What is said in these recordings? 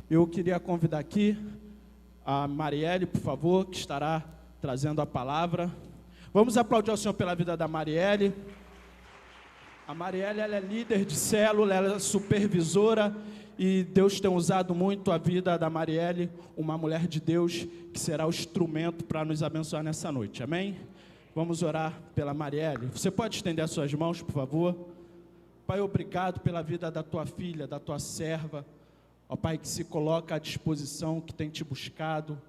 Eu queria convidar aqui a Marielle, por favor, que estará trazendo a palavra. Vamos aplaudir ao Senhor pela vida da Marielle. A Marielle, ela é líder de célula, ela é supervisora, e Deus tem usado muito a vida da Marielle, uma mulher de Deus, que será o instrumento para nos abençoar nessa noite, amém? Vamos orar pela Marielle. Você pode estender as suas mãos, por favor? Pai, obrigado pela vida da tua filha, da tua serva, ó Pai, que se coloca à disposição, que tem te buscado,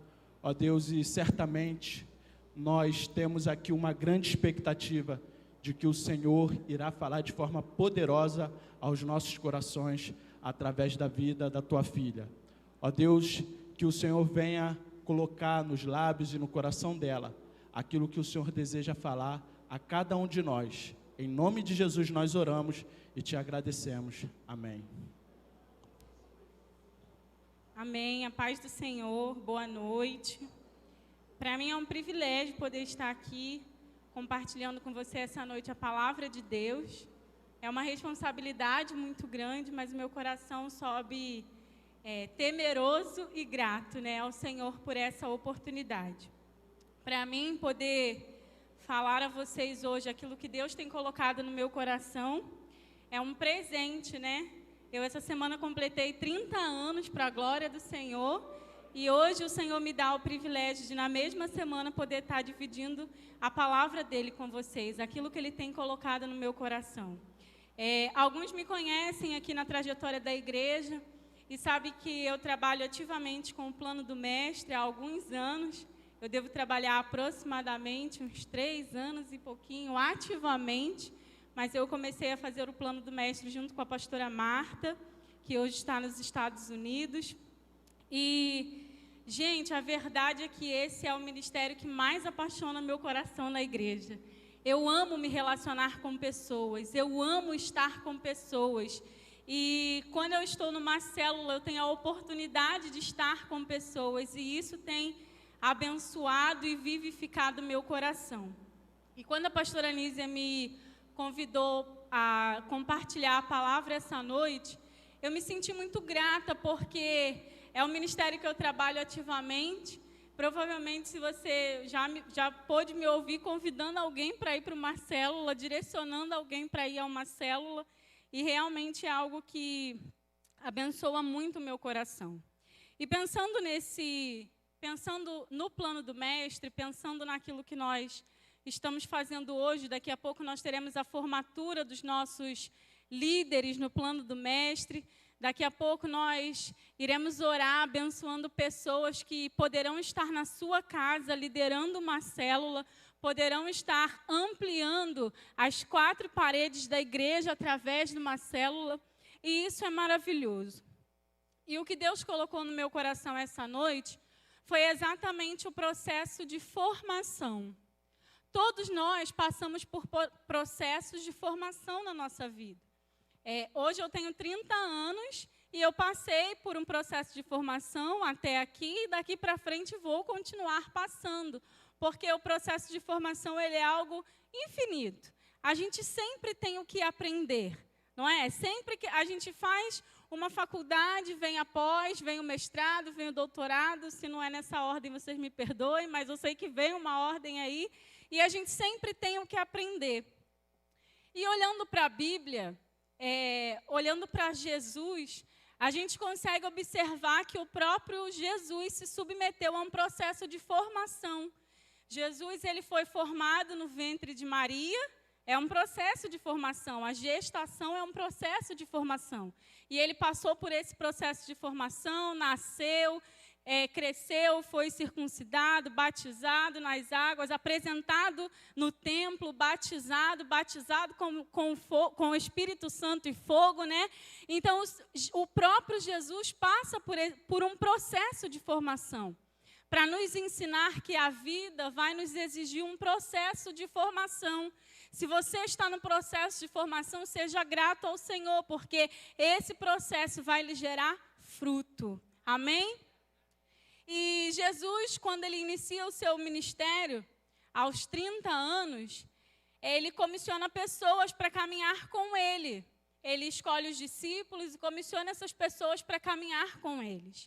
ó Deus, e certamente nós temos aqui uma grande expectativa de que o Senhor irá falar de forma poderosa aos nossos corações, através da vida da tua filha. Ó Deus, que o Senhor venha colocar nos lábios e no coração dela aquilo que o Senhor deseja falar a cada um de nós. Em nome de Jesus nós oramos e te agradecemos. Amém. Amém. A paz do Senhor. Boa noite. Para mim é um privilégio poder estar aqui compartilhando com você essa noite a palavra de Deus. É uma responsabilidade muito grande, mas o meu coração sobe temeroso e grato, né, ao Senhor por essa oportunidade. Para mim, poder falar a vocês hoje aquilo que Deus tem colocado no meu coração é um presente, né? Eu essa semana completei 30 anos para a glória do Senhor e hoje o Senhor me dá o privilégio de na mesma semana poder estar dividindo a palavra dEle com vocês, aquilo que Ele tem colocado no meu coração. Alguns me conhecem aqui na trajetória da igreja e sabem que eu trabalho ativamente com o plano do mestre há alguns anos. Eu devo trabalhar aproximadamente uns 3 anos e pouquinho ativamente, mas eu comecei a fazer o plano do mestre junto com a pastora Marta, que hoje está nos Estados Unidos. E, gente, a verdade é que esse é o ministério que mais apaixona meu coração na igreja. Eu amo me relacionar com pessoas, eu amo estar com pessoas. E quando eu estou numa célula, eu tenho a oportunidade de estar com pessoas. E isso tem abençoado e vivificado meu coração. E quando a pastora Nízia me convidou a compartilhar a palavra essa noite, eu me senti muito grata, porque é um ministério que eu trabalho ativamente. Provavelmente, se você já pôde me ouvir convidando alguém para ir para uma célula, direcionando alguém para ir a uma célula, e realmente é algo que abençoa muito o meu coração. E pensando no plano do mestre, pensando naquilo que nós estamos fazendo hoje, daqui a pouco nós teremos a formatura dos nossos líderes no plano do mestre. Daqui a pouco nós iremos orar abençoando pessoas que poderão estar na sua casa liderando uma célula, poderão estar ampliando as 4 paredes da igreja através de uma célula, e isso é maravilhoso. E o que Deus colocou no meu coração essa noite foi exatamente o processo de formação. Todos nós passamos por processos de formação na nossa vida. Hoje eu tenho 30 anos e eu passei por um processo de formação até aqui, e daqui para frente vou continuar passando, porque o processo de formação ele é algo infinito. A gente sempre tem o que aprender, não é? Sempre que a gente faz uma faculdade, vem a pós, vem o mestrado, vem o doutorado, se não é nessa ordem vocês me perdoem, mas eu sei que vem uma ordem aí, e a gente sempre tem o que aprender. E olhando para a Bíblia, olhando para Jesus, a gente consegue observar que o próprio Jesus se submeteu a um processo de formação. Jesus ele foi formado no ventre de Maria, é um processo de formação, a gestação é um processo de formação. E ele passou por esse processo de formação, nasceu, cresceu, foi circuncidado, batizado nas águas, apresentado no templo, batizado com o Espírito Santo e fogo, né? Então, o próprio Jesus passa por um processo de formação, para nos ensinar que a vida vai nos exigir um processo de formação. Se você está no processo de formação, seja grato ao Senhor, porque esse processo vai lhe gerar fruto. Amém? E Jesus, quando ele inicia o seu ministério, aos 30 anos, ele comissiona pessoas para caminhar com ele. ele escolhe os discípulos e comissiona essas pessoas para caminhar com eles.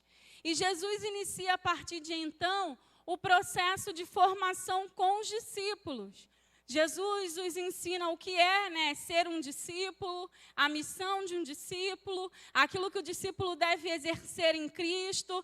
E Jesus inicia a partir de então o processo de formação com os discípulos. Jesus os ensina o que é, né, ser um discípulo, a missão de um discípulo, aquilo que o discípulo deve exercer em Cristo.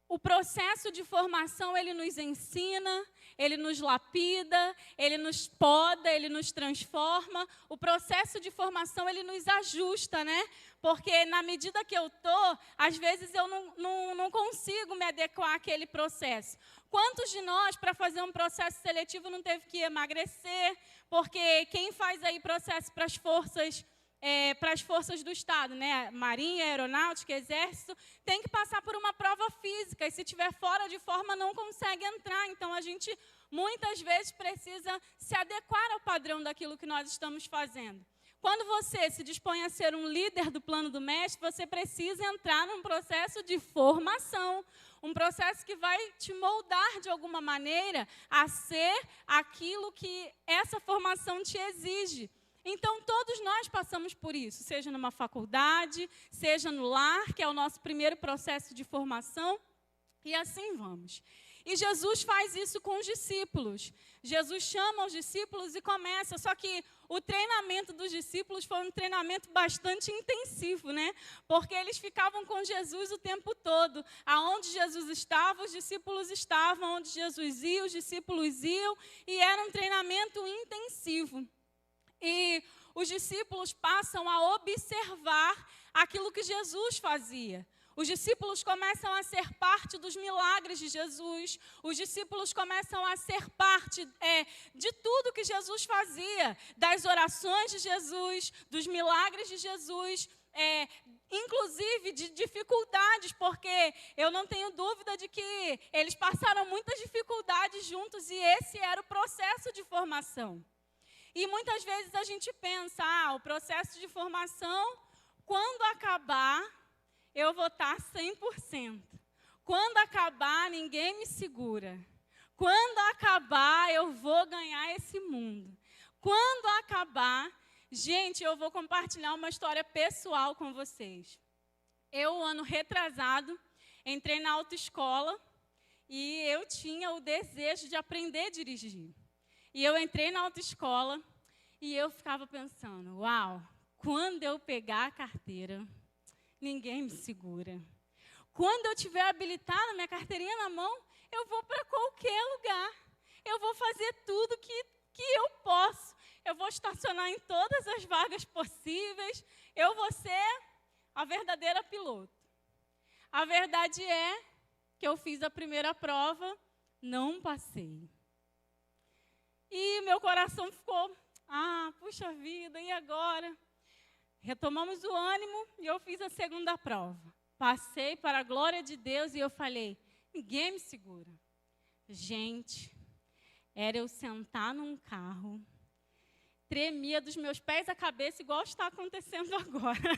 O processo de formação, ele nos ensina, ele nos lapida, ele nos poda, ele nos transforma. O processo de formação, ele nos ajusta, né? Porque na medida que eu estou, às vezes eu não consigo me adequar àquele processo. Quantos de nós, para fazer um processo seletivo, não teve que emagrecer? Porque quem faz aí processo para as forças do Estado, né? Marinha, Aeronáutica, Exército, tem que passar por uma prova física, e se estiver fora de forma não consegue entrar. Então, a gente muitas vezes precisa se adequar ao padrão daquilo que nós estamos fazendo. Quando você se dispõe a ser um líder do plano do mestre, você precisa entrar num processo de formação, um processo que vai te moldar de alguma maneira a ser aquilo que essa formação te exige. Então, todos nós passamos por isso, seja numa faculdade, seja no lar, que é o nosso primeiro processo de formação, e assim vamos. E Jesus faz isso com os discípulos. Jesus chama os discípulos e começa, só que o treinamento dos discípulos foi um treinamento bastante intensivo, né? Porque eles ficavam com Jesus o tempo todo. Aonde Jesus estava, os discípulos estavam. Onde Jesus ia, os discípulos iam. E era um treinamento intensivo. E os discípulos passam a observar aquilo que Jesus fazia. Os discípulos começam a ser parte dos milagres de Jesus. Os discípulos começam a ser parte de tudo que Jesus fazia. Das orações de Jesus, dos milagres de Jesus, inclusive de dificuldades, porque eu não tenho dúvida de que eles passaram muitas dificuldades juntos e esse era o processo de formação. E muitas vezes a gente pensa, o processo de formação, quando acabar, eu vou estar 100%. Quando acabar, ninguém me segura. Quando acabar, eu vou ganhar esse mundo. Quando acabar, gente, eu vou compartilhar uma história pessoal com vocês. Eu, ano retrasado, entrei na autoescola e eu tinha o desejo de aprender a dirigir. E eu entrei na autoescola e eu ficava pensando, uau, quando eu pegar a carteira, ninguém me segura. Quando eu tiver habilitada, minha carteirinha na mão, eu vou para qualquer lugar. Eu vou fazer tudo que eu posso. Eu vou estacionar em todas as vagas possíveis. Eu vou ser a verdadeira piloto. A verdade é que eu fiz a primeira prova, não passei. E meu coração ficou, puxa vida, e agora? Retomamos o ânimo e eu fiz a segunda prova. Passei para a glória de Deus e eu falei, ninguém me segura. Gente, era eu sentar num carro, tremia dos meus pés à cabeça, igual está acontecendo agora.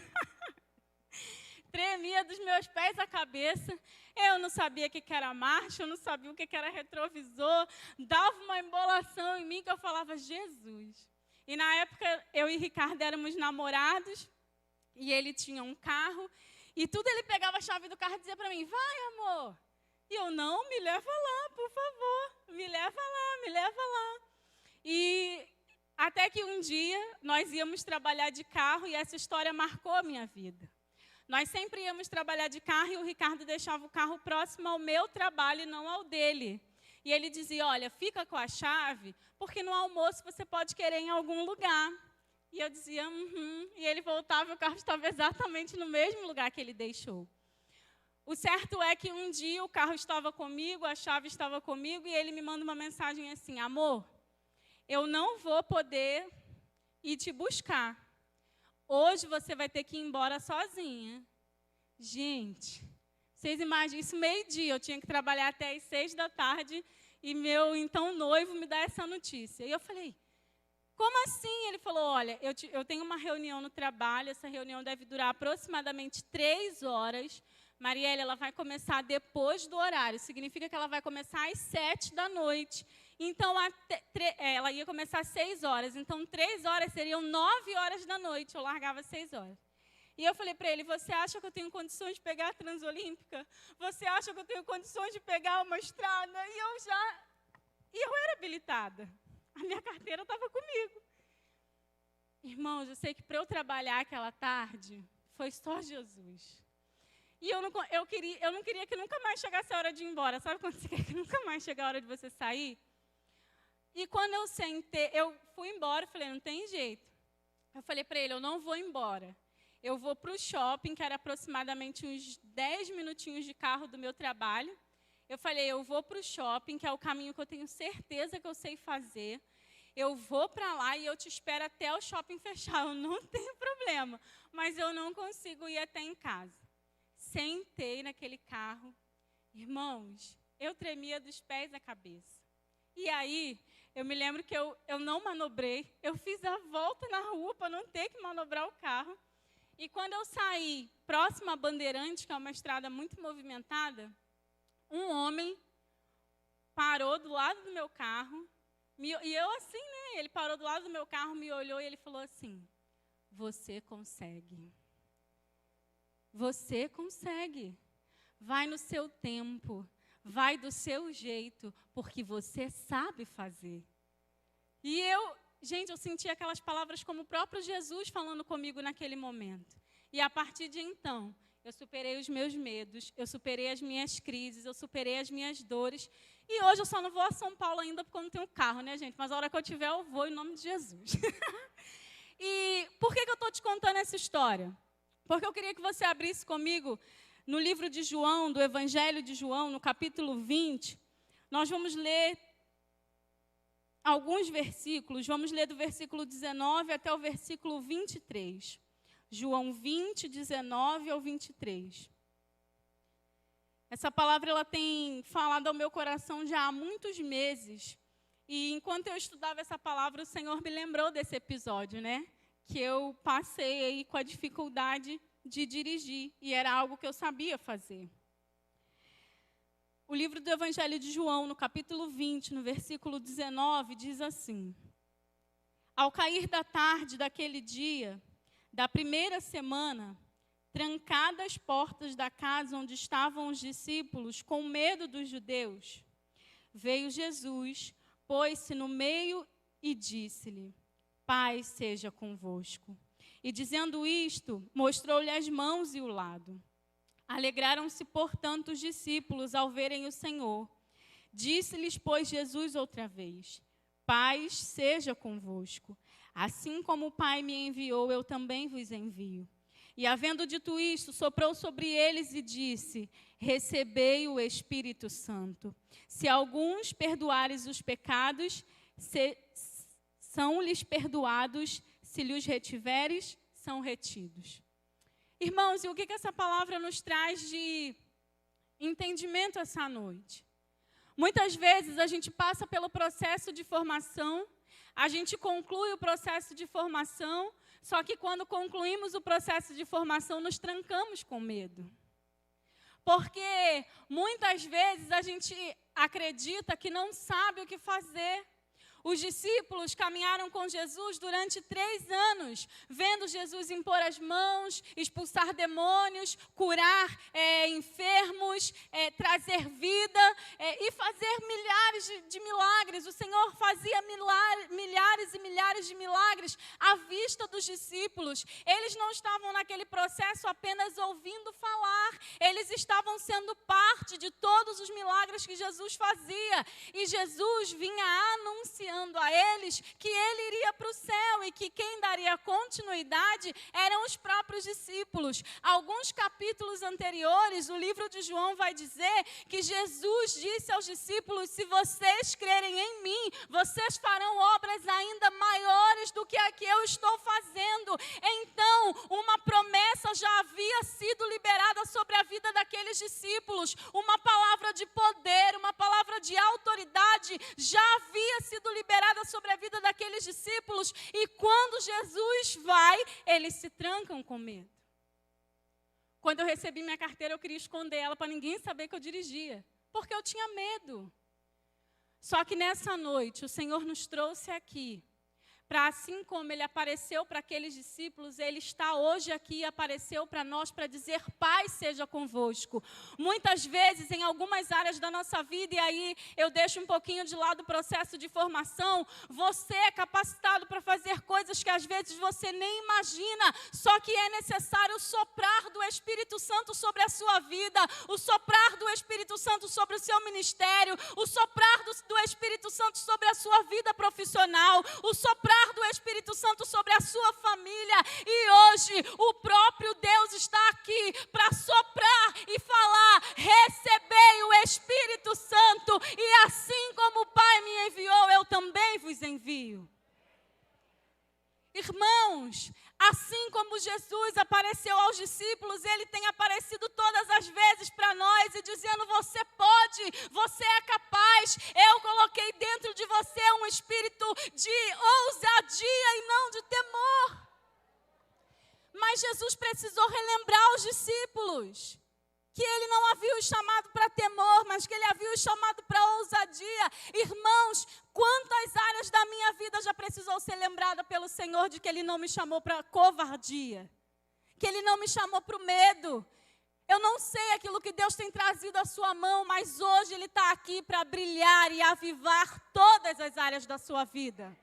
Tremia dos meus pés à cabeça, eu não sabia o que era marcha, eu não sabia o que era retrovisor, dava uma embolação em mim que eu falava, Jesus. E na época, eu e Ricardo éramos namorados, e ele tinha um carro, e tudo ele pegava a chave do carro e dizia para mim, vai, amor. E eu, não, me leva lá, por favor, me leva lá, me leva lá. E até que um dia, nós íamos trabalhar de carro, e essa história marcou a minha vida. Nós sempre íamos trabalhar de carro, e o Ricardo deixava o carro próximo ao meu trabalho e não ao dele. E ele dizia, olha, fica com a chave, porque no almoço você pode querer ir em algum lugar. E eu dizia, E ele voltava e o carro estava exatamente no mesmo lugar que ele deixou. O certo é que um dia o carro estava comigo, a chave estava comigo, e ele me manda uma mensagem assim, amor, eu não vou poder ir te buscar. Hoje você vai ter que ir embora sozinha. Gente, vocês imaginam, isso meio-dia, eu tinha que trabalhar até às 6 da tarde, e meu então noivo me dá essa notícia. E eu falei, como assim? Ele falou, olha, eu tenho uma reunião no trabalho, essa reunião deve durar aproximadamente 3 horas. Marielle, ela vai começar depois do horário, significa que ela vai começar às 7 da noite. Então, ela ia começar às 6 horas. Então, 3 horas seriam 9 horas da noite. Eu largava às 6 horas. E eu falei para ele, você acha que eu tenho condições de pegar a Transolímpica? Você acha que eu tenho condições de pegar uma estrada? E eu era habilitada. A minha carteira estava comigo. Irmãos, eu sei que para eu trabalhar aquela tarde, foi só Jesus. E eu não queria que nunca mais chegasse a hora de ir embora. Sabe quando você quer que nunca mais chegue a hora de você sair? E quando eu sentei, eu fui embora, falei, não tem jeito. Eu falei para ele, eu não vou embora. Eu vou para o shopping, que era aproximadamente uns 10 minutinhos de carro do meu trabalho. Eu falei, eu vou para o shopping, que é o caminho que eu tenho certeza que eu sei fazer. Eu vou para lá e eu te espero até o shopping fechar. Eu não tenho problema, mas eu não consigo ir até em casa. Sentei naquele carro. Irmãos, eu tremia dos pés à cabeça. E aí, eu me lembro que eu não manobrei. Eu fiz a volta na rua para não ter que manobrar o carro. E quando eu saí próximo à Bandeirantes, que é uma estrada muito movimentada, um homem parou do lado do meu carro, e eu assim, né? Ele parou do lado do meu carro, me olhou e ele falou assim, você consegue. Você consegue. Vai no seu tempo, vai do seu jeito, porque você sabe fazer. E gente, eu senti aquelas palavras como o próprio Jesus falando comigo naquele momento. E a partir de então, eu superei os meus medos, eu superei as minhas crises, eu superei as minhas dores. E hoje eu só não vou a São Paulo ainda porque eu não tenho carro, né, gente? Mas a hora que eu tiver, eu vou em nome de Jesus. E por que eu estou te contando essa história? Porque eu queria que você abrisse comigo no livro de João, do Evangelho de João, no capítulo 20. Nós vamos ler alguns versículos, vamos ler do versículo 19 até o versículo 23. João 20, 19 ao 23. Essa palavra ela tem falado ao meu coração já há muitos meses. E enquanto eu estudava essa palavra, o Senhor me lembrou desse episódio, né? Que eu passei aí com a dificuldade de dirigir. E era algo que eu sabia fazer. O livro do Evangelho de João, no capítulo 20, no versículo 19, diz assim: ao cair da tarde daquele dia, da primeira semana, trancadas as portas da casa onde estavam os discípulos, com medo dos judeus, veio Jesus, pôs-se no meio e disse-lhe, paz seja convosco. E dizendo isto, mostrou-lhe as mãos e o lado. Alegraram-se, portanto, os discípulos ao verem o Senhor. Disse-lhes, pois, Jesus outra vez, paz seja convosco. Assim como o Pai me enviou, eu também vos envio. E havendo dito isto, soprou sobre eles e disse, recebei o Espírito Santo. Se alguns perdoares os pecados, são-lhes perdoados, se lhes retiveres, são retidos. Irmãos, e o que essa palavra nos traz de entendimento essa noite? Muitas vezes a gente passa pelo processo de formação, a gente conclui o processo de formação, só que quando concluímos o processo de formação, nos trancamos com medo. Porque muitas vezes a gente acredita que não sabe o que fazer. Os discípulos caminharam com Jesus durante 3 anos, vendo Jesus impor as mãos, expulsar demônios, curar enfermos, trazer vida e fazer milhares de milagres. O Senhor fazia milhares e milhares de milagres à vista dos discípulos. Eles não estavam naquele processo apenas ouvindo falar, eles estavam sendo parte de todos os milagres que Jesus fazia. E Jesus vinha anunciando a eles que ele iria para o céu e que quem daria continuidade eram os próprios discípulos. Alguns capítulos anteriores, o livro de João vai dizer que Jesus disse aos discípulos, se vocês crerem em mim, vocês farão obras ainda maiores do que a que eu estou fazendo. Então, uma promessa já havia sido liberada sobre a vida daqueles discípulos, uma palavra de poder, uma palavra de autoridade já havia sido liberada sobre a vida daqueles discípulos, e quando Jesus vai, eles se trancam com medo. Quando eu recebi minha carteira, eu queria esconder ela para ninguém saber que eu dirigia, porque eu tinha medo. Só que nessa noite, o Senhor nos trouxe aqui para, assim como Ele apareceu para aqueles discípulos, Ele está hoje aqui e apareceu para nós para dizer: paz seja convosco. Muitas vezes, em algumas áreas da nossa vida, e aí eu deixo um pouquinho de lado o processo de formação, você é capacitado para fazer coisas que às vezes você nem imagina, só que é necessário o soprar do Espírito Santo sobre a sua vida, o soprar do Espírito Santo sobre o seu ministério, o soprar do Espírito Santo sobre a sua vida profissional, o soprar do Espírito Santo sobre a sua família. E hoje o próprio Deus está aqui para soprar e falar: recebei o Espírito Santo, e assim como o Pai me enviou, eu também vos envio. Irmãos, assim como Jesus apareceu aos discípulos, Ele tem aparecido todas as vezes para nós e dizendo: você pode, você é capaz, eu coloquei dentro de você um espírito de ousadia e não de temor. Mas Jesus precisou relembrar aos discípulos que Ele não havia os chamado para temor, mas que Ele havia os chamado para ousadia. Irmãos, quantas áreas da minha vida já precisou ser lembrada pelo Senhor de que Ele não me chamou para covardia, que Ele não me chamou para o medo. Eu não sei aquilo que Deus tem trazido à sua mão, mas hoje Ele está aqui para brilhar e avivar todas as áreas da sua vida.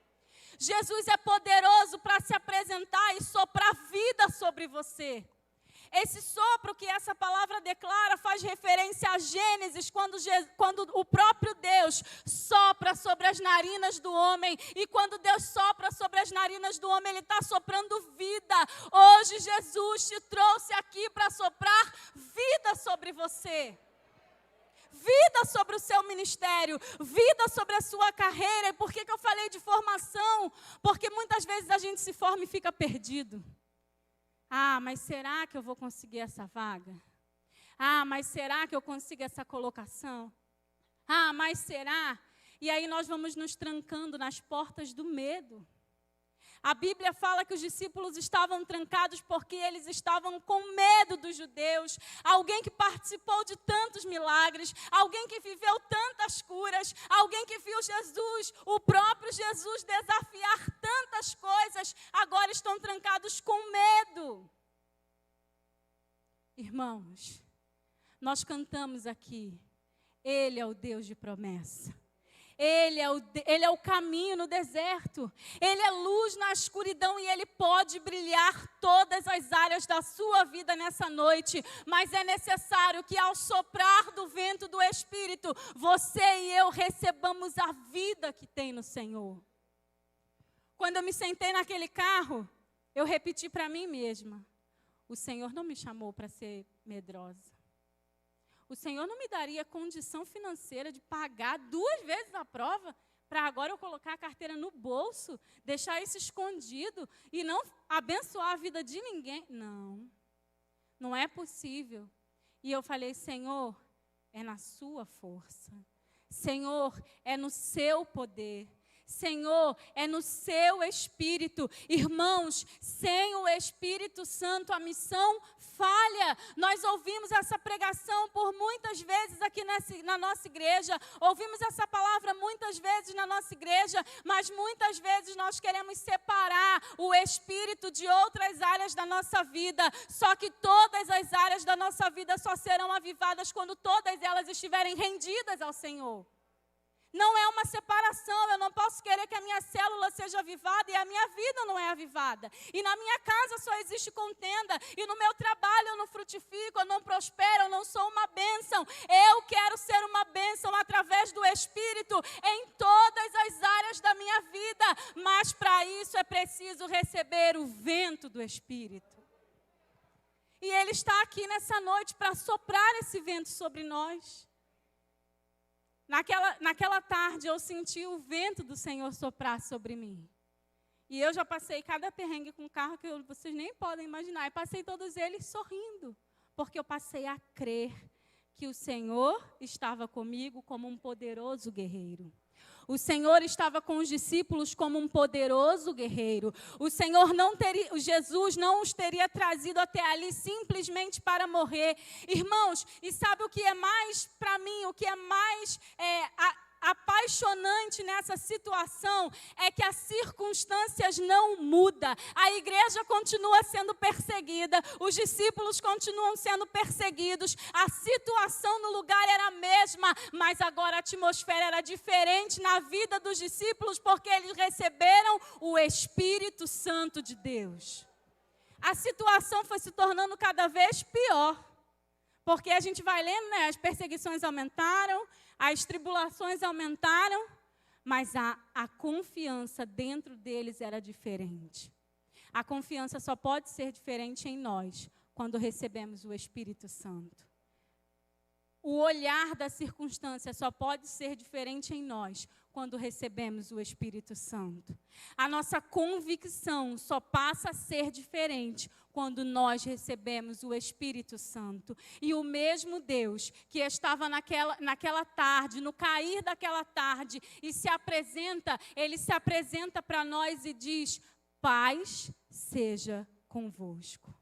Jesus é poderoso para se apresentar e soprar vida sobre você. Esse sopro que essa palavra declara faz referência a Gênesis, quando o próprio Deus sopra sobre as narinas do homem. E quando Deus sopra sobre as narinas do homem, Ele está soprando vida. Hoje Jesus te trouxe aqui para soprar vida sobre você. Vida sobre o seu ministério, vida sobre a sua carreira. E por que eu falei de formação? Porque muitas vezes a gente se forma e fica perdido. Ah, mas será que eu vou conseguir essa vaga? Ah, mas será que eu consigo essa colocação? Ah, mas será? E aí nós vamos nos trancando nas portas do medo. A Bíblia fala que os discípulos estavam trancados porque eles estavam com medo dos judeus. Alguém que participou de tantos milagres, alguém que viveu tantas curas, alguém que viu Jesus, o próprio Jesus, desafiar tantas coisas, agora estão trancados com medo. Irmãos, nós cantamos aqui: Ele é o Deus de promessa. Ele é o caminho no deserto. Ele é luz na escuridão e Ele pode brilhar todas as áreas da sua vida nessa noite. Mas é necessário que ao soprar do vento do Espírito, você e eu recebamos a vida que tem no Senhor. Quando eu me sentei naquele carro, eu repeti para mim mesma: o Senhor não me chamou para ser medrosa. O Senhor não me daria condição financeira de pagar 2 vezes a prova para agora eu colocar a carteira no bolso, deixar isso escondido e não abençoar a vida de ninguém. Não, não é possível. E eu falei: Senhor, é na sua força. Senhor, é no seu poder. Senhor, é no seu Espírito. Irmãos, sem o Espírito Santo a missão falha. Nós ouvimos essa pregação por muitas vezes aqui na nossa igreja, ouvimos essa palavra muitas vezes na nossa igreja, mas muitas vezes nós queremos separar o Espírito de outras áreas da nossa vida. Só que todas as áreas da nossa vida só serão avivadas quando todas elas estiverem rendidas ao Senhor. Não é uma separação. Eu não posso querer que a minha célula seja avivada e a minha vida não é avivada. E na minha casa só existe contenda. E no meu trabalho eu não frutifico, eu não prospero, eu não sou uma bênção. Eu quero ser uma bênção através do Espírito em todas as áreas da minha vida. Mas para isso é preciso receber o vento do Espírito. E Ele está aqui nessa noite para soprar esse vento sobre nós. Naquela tarde eu senti o vento do Senhor soprar sobre mim. E eu já passei cada perrengue com o carro que vocês nem podem imaginar. E passei todos eles sorrindo. Porque eu passei a crer que o Senhor estava comigo como um poderoso guerreiro. O Senhor estava com os discípulos como um poderoso guerreiro. Jesus não os teria trazido até ali simplesmente para morrer. Irmãos, e sabe o que é mais para mim, o que é mais apaixonante nessa situação é que as circunstâncias não mudam. A igreja continua sendo perseguida, os discípulos continuam sendo perseguidos, a situação no lugar era a mesma, mas agora a atmosfera era diferente na vida dos discípulos, porque eles receberam o Espírito Santo de Deus. A situação foi se tornando cada vez pior. Porque a gente vai lendo, né? As perseguições aumentaram, as tribulações aumentaram, mas a confiança dentro deles era diferente. A confiança só pode ser diferente em nós, quando recebemos o Espírito Santo. O olhar da circunstância só pode ser diferente em nós, quando recebemos o Espírito Santo. A nossa convicção só passa a ser diferente quando nós recebemos o Espírito Santo. E o mesmo Deus que estava naquela tarde, no cair daquela tarde, e Ele se apresenta para nós e diz: paz seja convosco.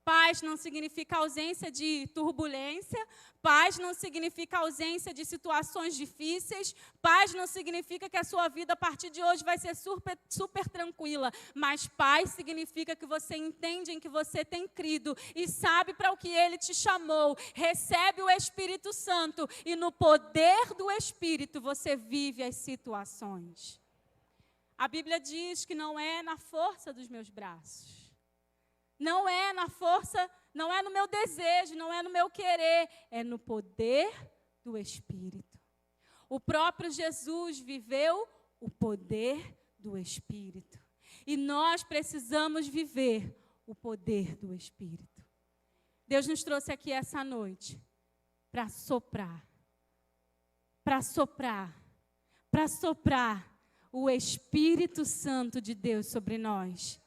Paz não significa ausência de turbulência, paz não significa ausência de situações difíceis, paz não significa que a sua vida a partir de hoje vai ser super tranquila, mas paz significa que você entende em que você tem crido e sabe para o que Ele te chamou, recebe o Espírito Santo e no poder do Espírito você vive as situações. A Bíblia diz que não é na força dos meus braços. Não é na força, não é no meu desejo, não é no meu querer, é no poder do Espírito. O próprio Jesus viveu o poder do Espírito. E nós precisamos viver o poder do Espírito. Deus nos trouxe aqui essa noite para soprar o Espírito Santo de Deus sobre nós.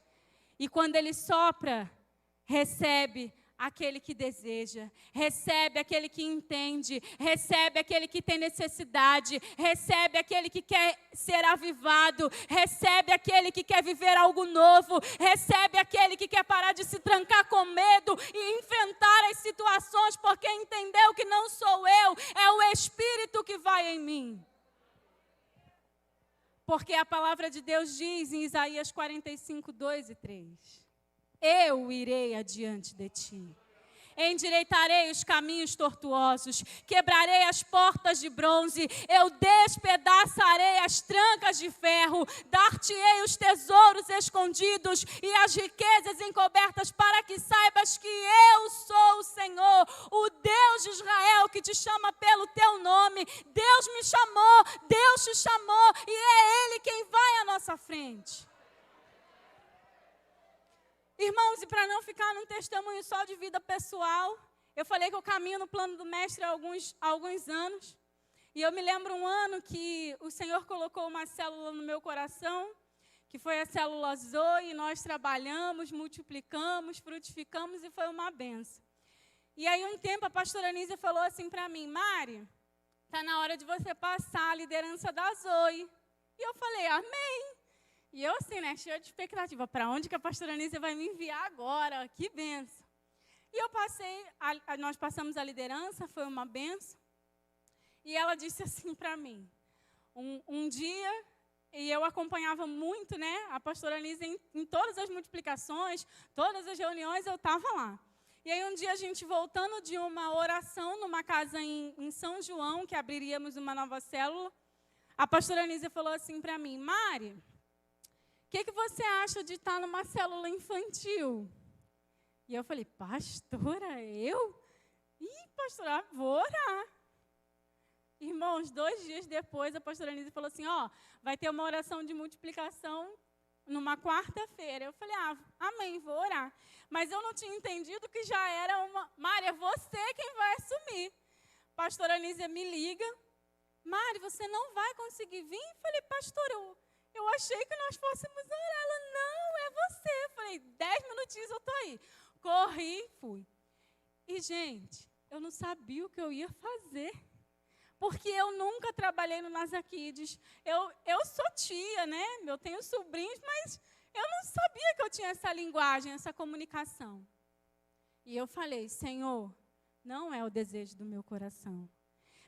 E quando Ele sopra, recebe aquele que deseja, recebe aquele que entende, recebe aquele que tem necessidade, recebe aquele que quer ser avivado, recebe aquele que quer viver algo novo, recebe aquele que quer parar de se trancar com medo e enfrentar as situações, porque entendeu que não sou eu, é o Espírito que vai em mim. Porque a palavra de Deus diz em Isaías 45, 2 e 3. Eu irei adiante de ti. Endireitarei os caminhos tortuosos, quebrarei as portas de bronze, eu despedaçarei as trancas de ferro, dar-te-ei os tesouros escondidos e as riquezas encobertas, para que saibas que eu sou o Senhor, o Deus de Israel, que te chama pelo teu nome. Deus me chamou, Deus te chamou, e é Ele quem vai à nossa frente. Irmãos, e para não ficar num testemunho só de vida pessoal, eu falei que eu caminho no plano do mestre há alguns anos. E eu me lembro um ano que o Senhor colocou uma célula no meu coração, que foi a célula Zoe, e nós trabalhamos, multiplicamos, frutificamos e foi uma benção. E aí um tempo a pastora Anísia falou assim para mim: Mari, está na hora de você passar a liderança da Zoe. E eu falei: amém. E eu assim, né, cheia de expectativa, para onde que a pastora Anísia vai me enviar agora? Que benção. E eu nós passamos a liderança, foi uma benção. E ela disse assim para mim, um dia, e eu acompanhava muito, né, a pastora Anísia em todas as multiplicações, todas as reuniões, eu estava lá. E aí um dia a gente voltando de uma oração numa casa em São João, que abriríamos uma nova célula, a pastora Anísia falou assim para mim: Mari, o que você acha de estar numa célula infantil? E eu falei: pastora, eu? Ih, pastora, vou orar. Irmãos, 2 dias depois, a pastora Anísia falou assim: vai ter uma oração de multiplicação numa quarta-feira. Eu falei: amém, vou orar. Mas eu não tinha entendido que já era Mari, é você quem vai assumir. Pastora Anísia me liga: Mari, você não vai conseguir vir? Eu falei: pastora, eu achei que nós fôssemos orar. Ela: não, é você. Eu falei: 10 minutinhos eu estou aí. Corri, fui. E, gente, eu não sabia o que eu ia fazer. Porque eu nunca trabalhei no NASA Kids. Eu sou tia, né? Eu tenho sobrinhos, mas eu não sabia que eu tinha essa linguagem, essa comunicação. E eu falei: Senhor, não é o desejo do meu coração.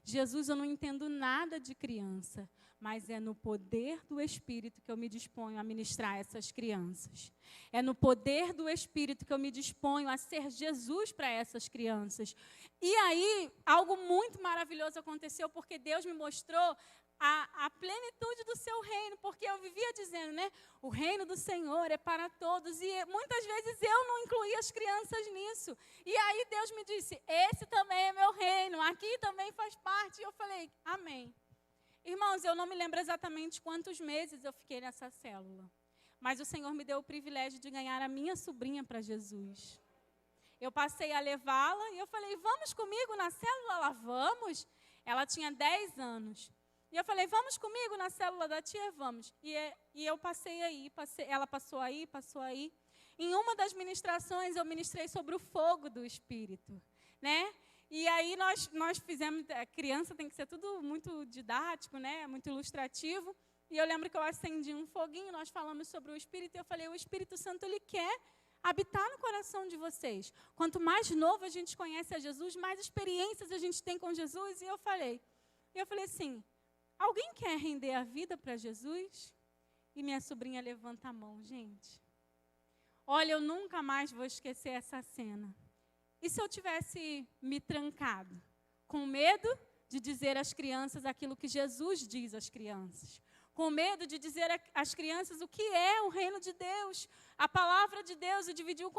Jesus, eu não entendo nada de criança, mas é no poder do Espírito que eu me disponho a ministrar essas crianças. É no poder do Espírito que eu me disponho a ser Jesus para essas crianças. E aí, algo muito maravilhoso aconteceu, porque Deus me mostrou a plenitude do seu reino, porque eu vivia dizendo, né, o reino do Senhor é para todos, e muitas vezes eu não incluía as crianças nisso. E aí Deus me disse, esse também é meu reino, aqui também faz parte. E eu falei, amém. Irmãos, eu não me lembro exatamente quantos meses eu fiquei nessa célula, mas o Senhor me deu o privilégio de ganhar a minha sobrinha para Jesus. Eu passei a levá-la e eu falei, vamos comigo na célula? Ela, vamos. Ela tinha 10 anos. E eu falei, vamos comigo na célula da tia? Vamos. E eu passei aí, ela passou aí. Em uma das ministrações, eu ministrei sobre o fogo do Espírito, né? E aí nós fizemos, a criança tem que ser tudo muito didático, né? Muito ilustrativo. E eu lembro que eu acendi um foguinho, nós falamos sobre o Espírito, e eu falei, o Espírito Santo, ele quer habitar no coração de vocês. Quanto mais novo a gente conhece a Jesus, mais experiências a gente tem com Jesus. E eu falei assim, alguém quer render a vida para Jesus? E minha sobrinha levanta a mão, gente. Olha, eu nunca mais vou esquecer essa cena. E se eu tivesse me trancado, com medo de dizer às crianças aquilo que Jesus diz às crianças? Com medo de dizer às crianças o que é o reino de Deus, a palavra de Deus. Eu dividi o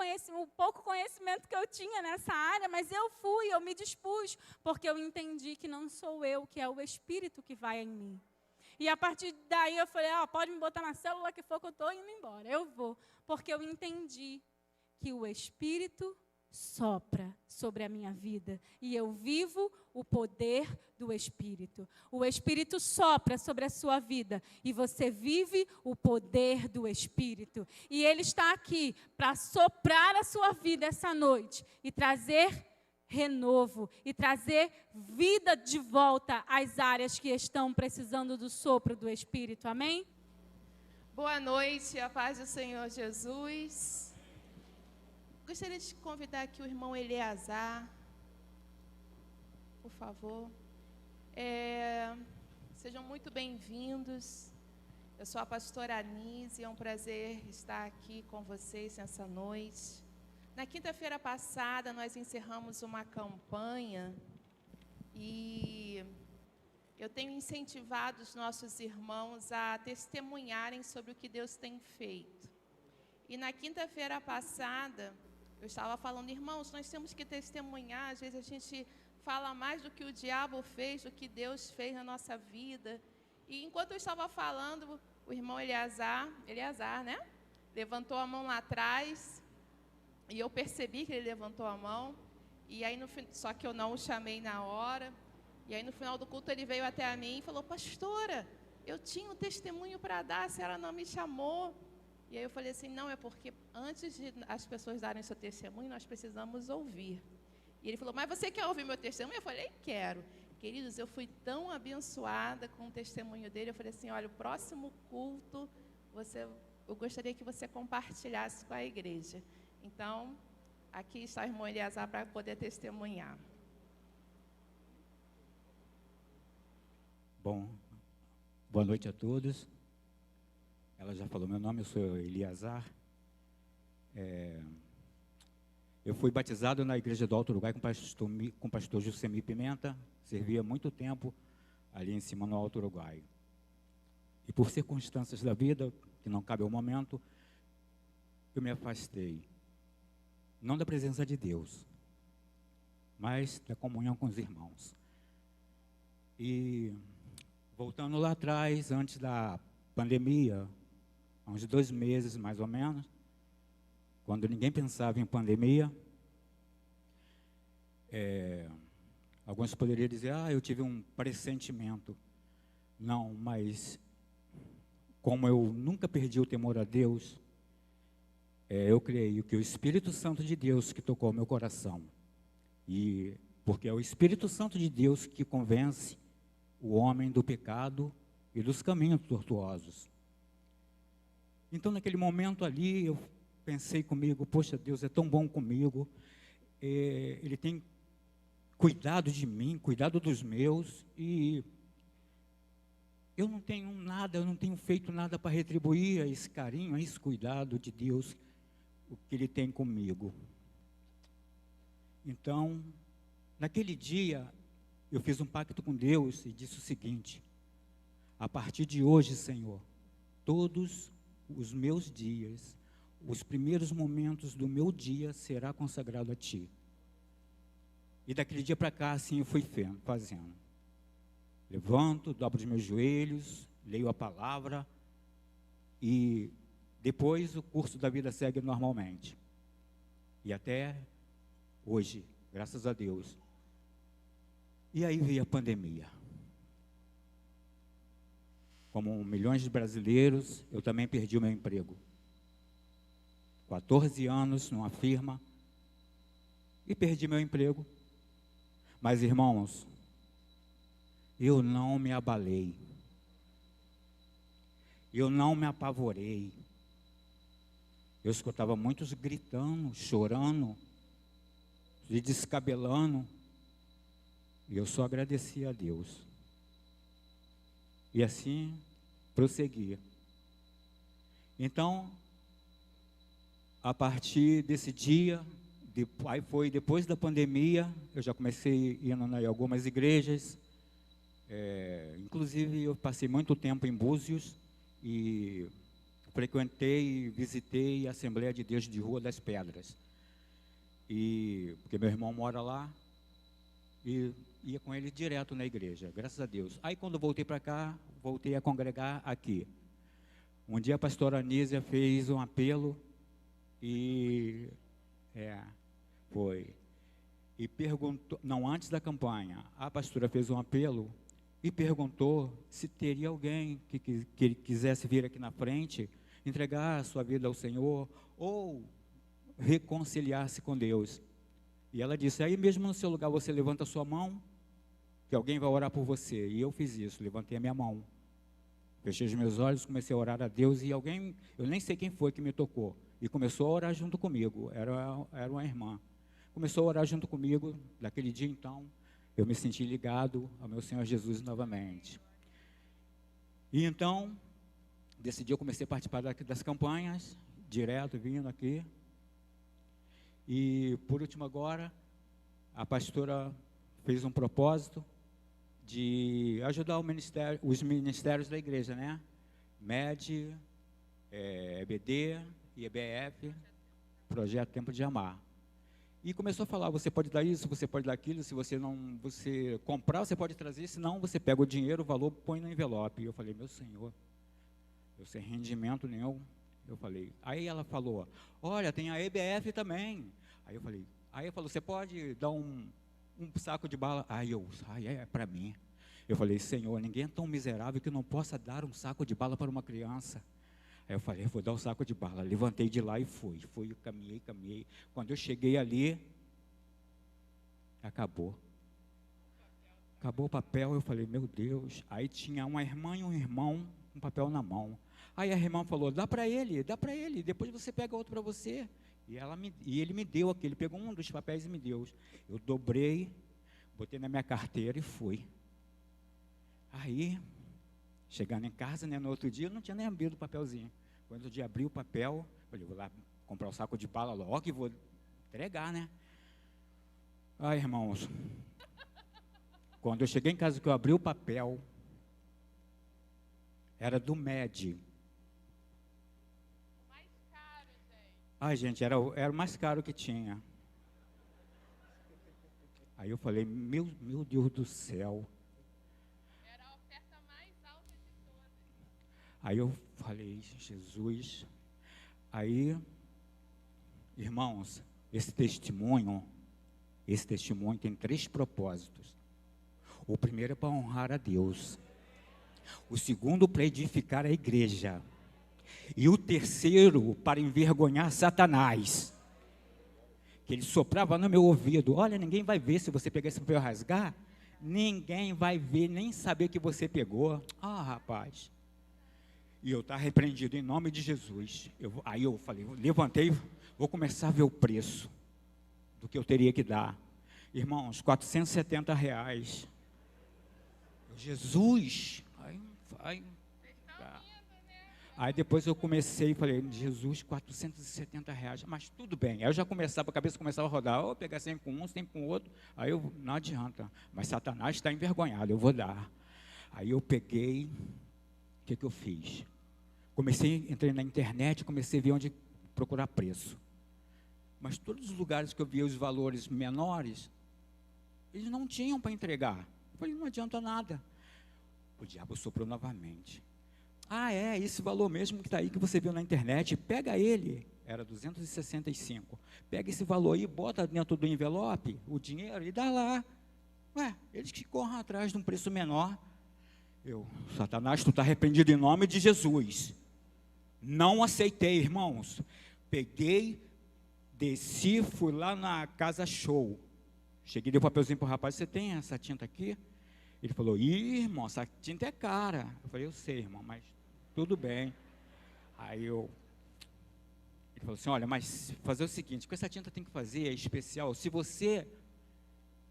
pouco conhecimento que eu tinha nessa área, mas eu me dispus, porque eu entendi que não sou eu, que é o Espírito que vai em mim. E a partir daí eu falei, pode me botar na célula que for que eu estou indo embora. Eu vou, porque eu entendi que o Espírito sopra sobre a minha vida e eu vivo o poder do Espírito. O Espírito sopra sobre a sua vida e você vive o poder do Espírito. E Ele está aqui para soprar a sua vida essa noite e trazer renovo e trazer vida de volta às áreas que estão precisando do sopro do Espírito. Amém? Boa noite, a paz do Senhor Jesus. Gostaria de convidar aqui o irmão Eleazar, por favor. Sejam muito bem-vindos. Eu sou a pastora Anise, é um prazer estar aqui com vocês nessa noite. Na quinta-feira passada, nós encerramos uma campanha e eu tenho incentivado os nossos irmãos a testemunharem sobre o que Deus tem feito. E na quinta-feira passada, eu estava falando, irmãos, nós temos que testemunhar. Às vezes a gente fala mais do que o diabo fez, do que Deus fez na nossa vida. E enquanto eu estava falando, o irmão Eleazar, né? Levantou a mão lá atrás. E eu percebi que ele levantou a mão. E aí, só que eu não o chamei na hora. E aí no final do culto ele veio até a mim e falou, pastora, eu tinha um testemunho para dar, a senhora não me chamou. E aí eu falei assim, não, é porque antes de as pessoas darem seu testemunho, nós precisamos ouvir. E ele falou, mas você quer ouvir meu testemunho? Eu falei, quero. Queridos, eu fui tão abençoada com o testemunho dele. Eu falei assim, olha, o próximo culto, eu gostaria que você compartilhasse com a igreja. Então, aqui está o irmão Eleazar para poder testemunhar. Bom, boa noite a todos. Ela já falou meu nome, eu sou Eleazar. Eu fui batizado na igreja do Alto Uruguai com o pastor Juscelino Pimenta. Servia há muito tempo ali em cima no Alto Uruguai. E por circunstâncias da vida, que não cabe ao momento, eu me afastei. Não da presença de Deus, mas da comunhão com os irmãos. E voltando lá atrás, antes da pandemia, há uns 2 meses mais ou menos, quando ninguém pensava em pandemia, alguns poderiam dizer, eu tive um pressentimento. Não, mas como eu nunca perdi o temor a Deus, eu creio que o Espírito Santo de Deus que tocou meu coração, e porque é o Espírito Santo de Deus que convence o homem do pecado e dos caminhos tortuosos. Então, naquele momento ali, eu pensei comigo, poxa, Deus é tão bom comigo, Ele tem cuidado de mim, cuidado dos meus, e eu não tenho nada, eu não tenho feito nada para retribuir a esse carinho, a esse cuidado de Deus, o que Ele tem comigo. Então, naquele dia, eu fiz um pacto com Deus e disse o seguinte: a partir de hoje, Senhor, todos os meus dias, os primeiros momentos do meu dia será consagrado a Ti. E daquele dia para cá, assim eu fui fazendo. Levanto, dobro os meus joelhos, leio a palavra e depois o curso da vida segue normalmente. E até hoje, graças a Deus. E aí veio a pandemia. Como milhões de brasileiros, eu também perdi o meu emprego. 14 anos numa firma e perdi meu emprego. Mas, irmãos, eu não me abalei. Eu não me apavorei. Eu escutava muitos gritando, chorando, se descabelando. E eu só agradecia a Deus. E assim prosseguia. Então, a partir desse dia, aí foi depois da pandemia, eu já comecei indo em algumas igrejas. Inclusive, eu passei muito tempo em Búzios e frequentei e visitei a Assembleia de Deus de Rua das Pedras. Porque meu irmão mora lá, e ia com ele direto na igreja, graças a Deus. Aí, quando voltei para cá, voltei a congregar aqui. Um dia a pastora Anísia fez um apelo e perguntou, não, antes da campanha, a pastora fez um apelo e perguntou se teria alguém que quisesse vir aqui na frente, entregar a sua vida ao Senhor ou reconciliar-se com Deus. E ela disse: aí mesmo no seu lugar você levanta a sua mão, que alguém vai orar por você. E eu fiz isso, levantei a minha mão, fechei os meus olhos, comecei a orar a Deus, e alguém, eu nem sei quem foi que me tocou, e começou a orar junto comigo. Era uma irmã, começou a orar junto comigo. Daquele dia então, eu me senti ligado ao meu Senhor Jesus novamente. E então, desse dia eu comecei a participar das campanhas, direto, vindo aqui. E, por último agora, a pastora fez um propósito de ajudar os ministérios da igreja, né? MED, EBD e EBF, Projeto Tempo de Amar. E começou a falar: você pode dar isso, você pode dar aquilo, se você comprar, você pode trazer, senão você pega o dinheiro, o valor, põe no envelope. E eu falei: meu Senhor, eu sem rendimento nenhum. Eu falei, aí ela falou: olha, tem a EBF também. Aí eu falou: você pode dar um saco de bala? É para mim. Eu falei: Senhor, ninguém é tão miserável que não possa dar um saco de bala para uma criança. Aí eu falei: eu vou dar um saco de bala. Levantei de lá e fui, caminhei. Quando eu cheguei ali, acabou o papel. Eu falei: meu Deus. Aí tinha uma irmã e um irmão com papel na mão. Aí a irmã falou: dá para ele, depois você pega outro para você. E ele me deu aquele, pegou um dos papéis e me deu. Eu dobrei, botei na minha carteira e fui. Aí, chegando em casa, né, no outro dia, eu não tinha nem abrido o papelzinho. Quando eu abri o papel, falei: vou lá comprar um saco de bala logo e vou entregar, né? Ai, irmãos, quando eu cheguei em casa, que eu abri o papel, era do MED. Ai, gente, era o mais caro que tinha. Aí eu falei: meu Deus do céu. Era a oferta mais alta de todas. Aí eu falei: Jesus. Aí, irmãos, esse testemunho tem 3 propósitos. O primeiro é para honrar a Deus. O segundo, para edificar a igreja. E o terceiro, para envergonhar Satanás. Que ele soprava no meu ouvido: olha, ninguém vai ver se você pegar esse papel e rasgar. Ninguém vai ver, nem saber que você pegou. Rapaz. E eu estava repreendido em nome de Jesus. Aí eu falei, levantei, vou começar a ver o preço do que eu teria que dar. Irmãos, R$ 470. Jesus! Aí depois eu comecei e falei, Jesus, R$ 470, mas tudo bem. Aí eu já começava, a cabeça começava a rodar, ou pegar 100 com um, 100 com o outro. Aí eu, não adianta, mas Satanás está envergonhado, eu vou dar. Aí eu peguei, o que eu fiz? Entrei na internet, comecei a ver onde procurar preço. Mas todos os lugares que eu via os valores menores, eles não tinham para entregar. Eu falei, não adianta nada. O diabo soprou novamente. Esse valor mesmo que está aí, que você viu na internet, pega ele. Era 265. Pega esse valor aí, bota dentro do envelope, o dinheiro, e dá lá. Eles que corram atrás de um preço menor. Satanás, tu está repreendido em nome de Jesus. Não aceitei, irmãos. Peguei, desci, fui lá na Casa Show. Cheguei, dei um papelzinho para o rapaz, você tem essa tinta aqui? Ele falou, irmão, essa tinta é cara. Eu falei, eu sei, irmão, mas tudo bem. Ele falou assim, olha, mas fazer o seguinte, com essa tinta tem que fazer, é especial, se você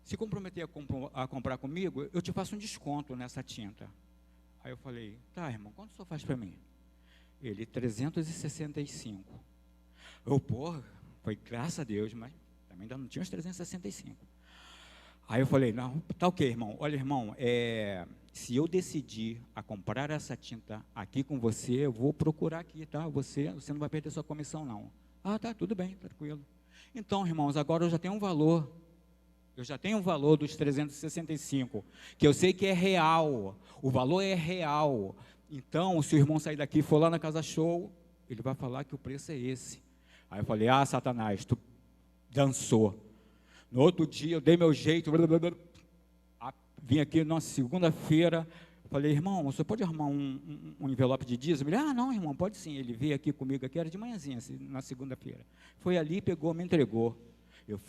se comprometer a comprar comigo, eu te faço um desconto nessa tinta. Aí eu falei, tá, irmão, quanto o senhor faz para mim? Ele, 365. Foi graças a Deus, mas também ainda não tinha os 365. Aí eu falei, não, tá ok, irmão. Olha, irmão, se eu decidir a comprar essa tinta aqui com você, eu vou procurar aqui, tá? Você não vai perder sua comissão, não. Tá, tudo bem, tranquilo. Então, irmãos, agora eu já tenho um valor. Eu já tenho um valor dos 365, que eu sei que é real. O valor é real. Então, se o irmão sair daqui e for lá na Casa Show, ele vai falar que o preço é esse. Aí eu falei, Satanás, tu dançou. No outro dia, eu dei meu jeito, vim aqui na segunda-feira, falei, irmão, você pode arrumar um envelope de dízimo? Ele, não, irmão, pode sim. Ele veio aqui comigo, era de manhãzinha, na segunda-feira. Foi ali, pegou, me entregou. Eu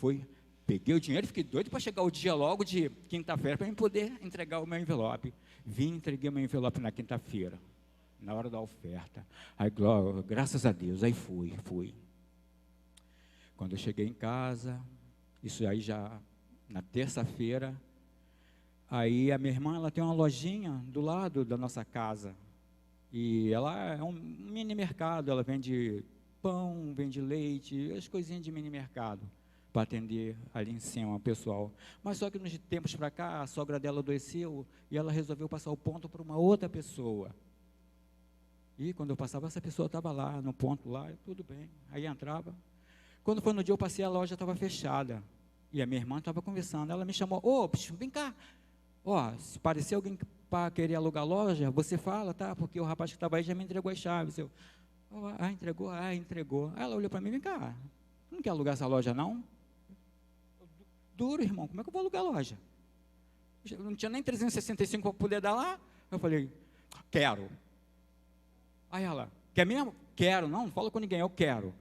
peguei o dinheiro, fiquei doido para chegar o dia logo de quinta-feira, para eu poder entregar o meu envelope. Vim, entreguei o meu envelope na quinta-feira, na hora da oferta. Aí, graças a Deus, aí fui. Quando eu cheguei em casa, isso aí já na terça-feira, aí a minha irmã, ela tem uma lojinha do lado da nossa casa, e ela é um mini mercado, ela vende pão, vende leite, as coisinhas de mini mercado, para atender ali em cima o pessoal. Mas só que nos tempos para cá, a sogra dela adoeceu, e ela resolveu passar o ponto para uma outra pessoa. E quando eu passava, essa pessoa estava lá, no ponto lá, tudo bem, aí entrava. Quando foi no dia, eu passei, a loja estava fechada. E a minha irmã estava conversando. Ela me chamou, vem cá. Se parecer alguém para querer alugar a loja, você fala, tá? Porque o rapaz que estava aí já me entregou as chaves. Entregou? Entregou. Aí ela olhou para mim, vem cá, não quer alugar essa loja, não? Duro, irmão, como é que eu vou alugar a loja? Eu não tinha nem 365 para poder dar lá. Eu falei, quero. Aí ela, quer mesmo? Quero. Não fala com ninguém, eu quero.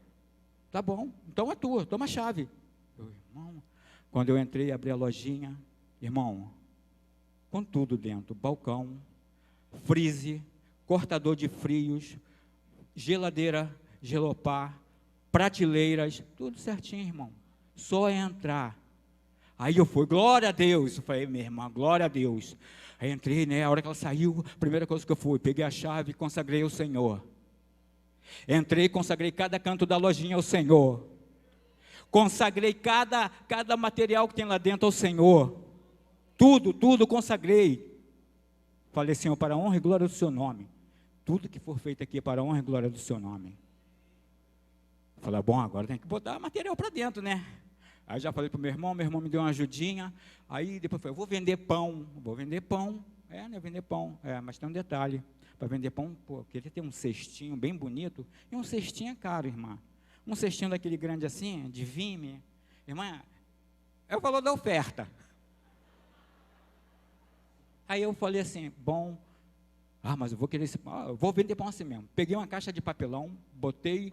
Tá bom, então é tua, toma a chave. Irmão, quando eu entrei, abri a lojinha, irmão, com tudo dentro, balcão, freezer, cortador de frios, geladeira, gelopar, prateleiras, tudo certinho, irmão. Só entrar. Aí eu fui, glória a Deus. Eu falei, minha irmã, glória a Deus. Aí entrei, a hora que ela saiu, a primeira coisa que eu fui, peguei a chave e consagrei ao Senhor. Entrei e consagrei cada canto da lojinha ao Senhor. Consagrei cada material que tem lá dentro ao Senhor. Tudo consagrei. Falei, Senhor, para a honra e glória do seu nome. Tudo que for feito aqui é para a honra e glória do seu nome. Falei, bom, agora tem que botar material para dentro, né? Aí já falei para o meu irmão me deu uma ajudinha. Aí depois falei, vou vender pão. Vender pão, mas tem um detalhe. Para vender pão, eu queria ter um cestinho bem bonito, e um cestinho é caro, irmã. Um cestinho daquele grande assim, de Vime, irmã, é o valor da oferta. Aí eu falei assim, mas eu vou querer eu vou vender pão assim mesmo. Peguei uma caixa de papelão, botei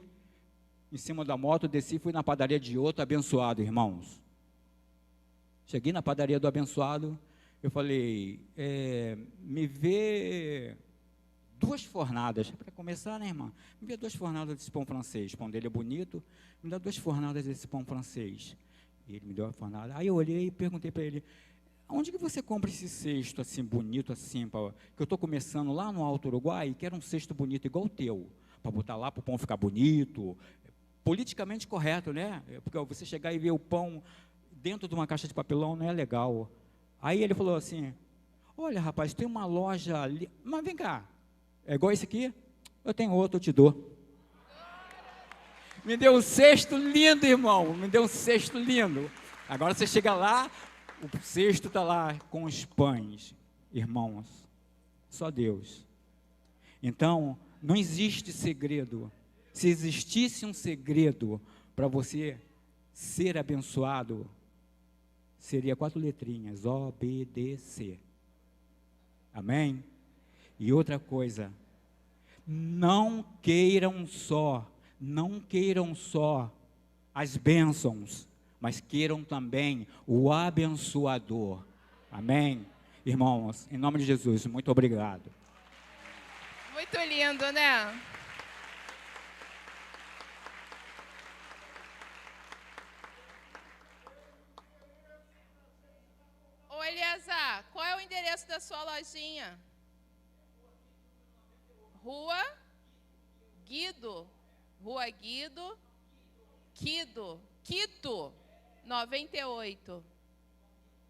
em cima da moto, desci, fui na padaria de outro abençoado, irmãos. Cheguei na padaria do abençoado, eu falei, me vê 2 fornadas, para começar, né, irmã? Me dê 2 fornadas desse pão francês. O pão dele é bonito, me dá 2 fornadas desse pão francês. E ele me deu a fornalha. Aí eu olhei e perguntei para ele, onde que você compra esse cesto assim, bonito assim, que eu estou começando lá no Alto Uruguai, e quero um cesto bonito igual o teu, para botar lá para o pão ficar bonito, politicamente correto, né? Porque você chegar e ver o pão dentro de uma caixa de papelão não é legal. Aí ele falou assim, olha rapaz, tem uma loja ali, mas vem cá, é igual esse aqui? Eu tenho outro, eu te dou. Me deu um cesto lindo, irmão, me deu um cesto lindo. Agora você chega lá, o cesto está lá com os pães, irmãos, só Deus. Então, não existe segredo. Se existisse um segredo para você ser abençoado, seria 4 letrinhas, O, B, D, C. Amém? E outra coisa, não queiram só as bênçãos, mas queiram também o abençoador. Amém? Irmãos, em nome de Jesus, muito obrigado. Muito lindo, né? Ô Eliasar, qual é o endereço da sua lojinha? Rua Guido, Quito, 98.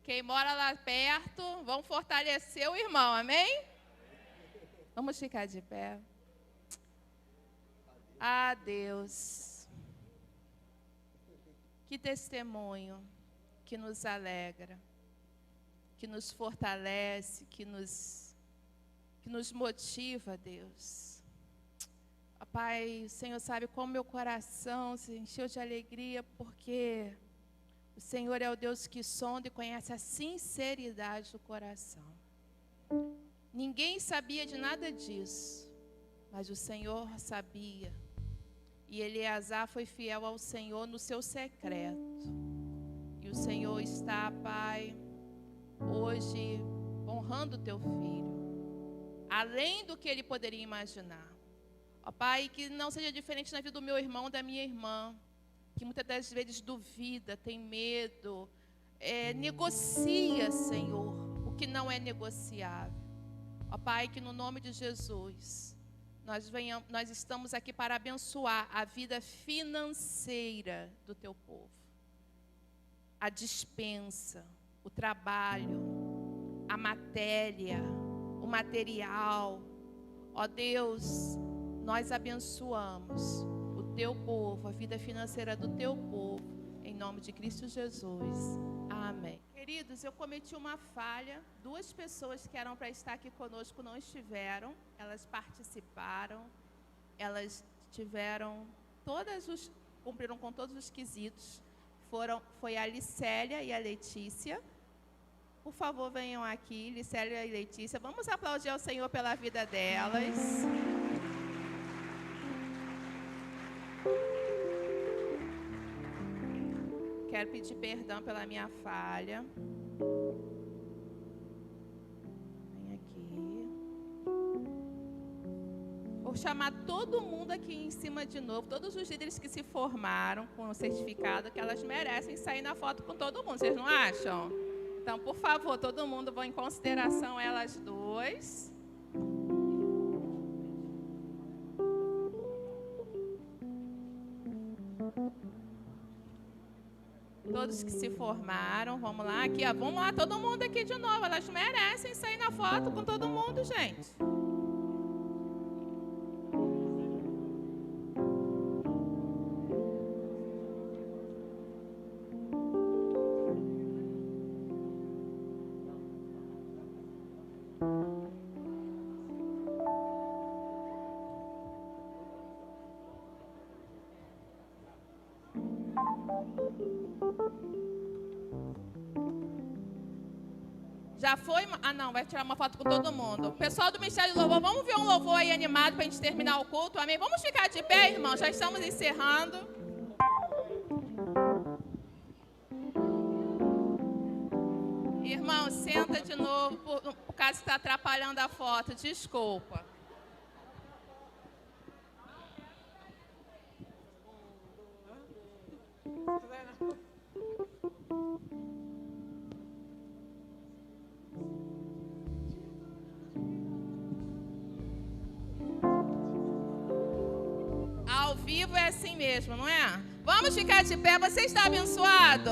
Quem mora lá perto, vamos fortalecer o irmão, amém? Vamos ficar de pé. Ah, Deus. Que testemunho que nos alegra, que nos fortalece, que nos motiva, Deus. Pai, o Senhor sabe como meu coração se encheu de alegria, porque o Senhor é o Deus que sonda e conhece a sinceridade do coração. Ninguém sabia de nada disso, mas o Senhor sabia. E Eliasar foi fiel ao Senhor no seu secreto. E o Senhor está, Pai, hoje honrando o teu filho, além do que ele poderia imaginar. Ó Pai, que não seja diferente na vida do meu irmão, da minha irmã, que muitas das vezes duvida, tem medo, negocia, Senhor, o que não é negociável. Ó Pai, que no nome de Jesus, nós estamos aqui para abençoar a vida financeira do teu povo. A despensa, o trabalho, a matéria, o material. Ó Deus, nós abençoamos o teu povo, a vida financeira do teu povo, em nome de Cristo Jesus. Amém. Queridos, eu cometi uma falha. 2 pessoas que eram para estar aqui conosco não estiveram. Elas participaram. Elas cumpriram com todos os quesitos. Foi a Licélia e a Letícia. Por favor, venham aqui, Licélia e Letícia. Vamos aplaudir ao Senhor pela vida delas. Quero pedir perdão pela minha falha. Vem aqui. Vou chamar todo mundo aqui em cima de novo. Todos os líderes que se formaram com o certificado, que elas merecem sair na foto com todo mundo. Vocês não acham? Então, por favor, todo mundo vão em consideração elas 2. Todos que se formaram, vamos lá, aqui, ó, vamos lá, todo mundo aqui de novo, elas merecem sair na foto com todo mundo, gente. Já foi? Ah, não, vai tirar uma foto com todo mundo. Pessoal do Ministério do Louvor, vamos ver um louvor aí animado para a gente terminar o culto, amém? Vamos ficar de pé, irmão, já estamos encerrando. Irmão, senta de novo, por causa que está atrapalhando a foto, desculpa. vivo é assim mesmo, não é? Vamos ficar de pé. Você está abençoado?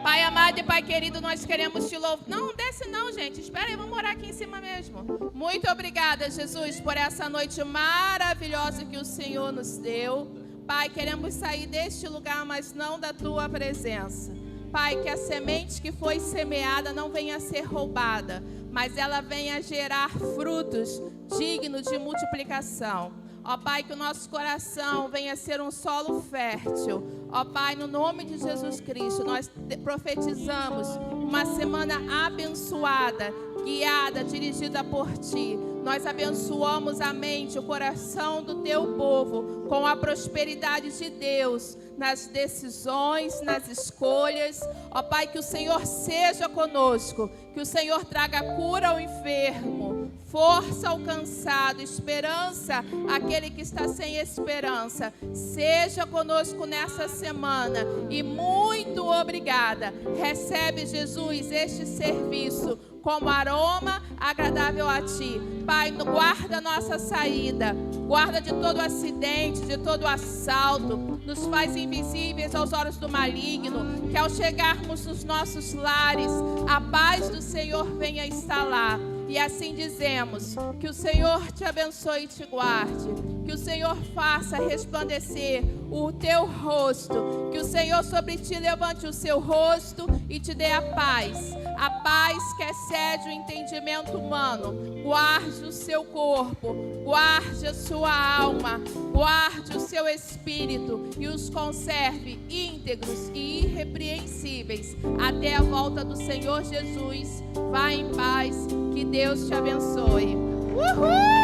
Pai amado e Pai querido, nós queremos te louvar. Não, desce não, gente. Espera aí, vamos orar aqui em cima mesmo. Muito obrigada, Jesus, por essa noite maravilhosa que o Senhor nos deu. Pai, queremos sair deste lugar, mas não da tua presença. Pai, que a semente que foi semeada não venha a ser roubada, mas ela venha a gerar frutos dignos de multiplicação. Ó Pai, que o nosso coração venha a ser um solo fértil. Ó Pai, no nome de Jesus Cristo, nós profetizamos uma semana abençoada, guiada, dirigida por Ti. Nós abençoamos a mente, o coração do Teu povo com a prosperidade de Deus nas decisões, nas escolhas. Ó Pai, que o Senhor seja conosco, que o Senhor traga cura ao enfermo, força ao cansado, esperança àquele que está sem esperança. Seja conosco nessa semana e muito obrigada. Recebe, Jesus, este serviço como aroma agradável a Ti. Pai, guarda a nossa saída, guarda de todo acidente, de todo assalto, nos faz invisíveis aos olhos do maligno, que ao chegarmos nos nossos lares, a paz do Senhor venha instalar. E assim dizemos, que o Senhor te abençoe e te guarde, que o Senhor faça resplandecer o teu rosto, que o Senhor sobre ti levante o seu rosto e te dê a paz que excede o entendimento humano. Guarde o seu corpo, guarde a sua alma, guarde o seu espírito e os conserve íntegros e irrepreensíveis até a volta do Senhor Jesus. Vá em paz, que Deus te abençoe. Uhul!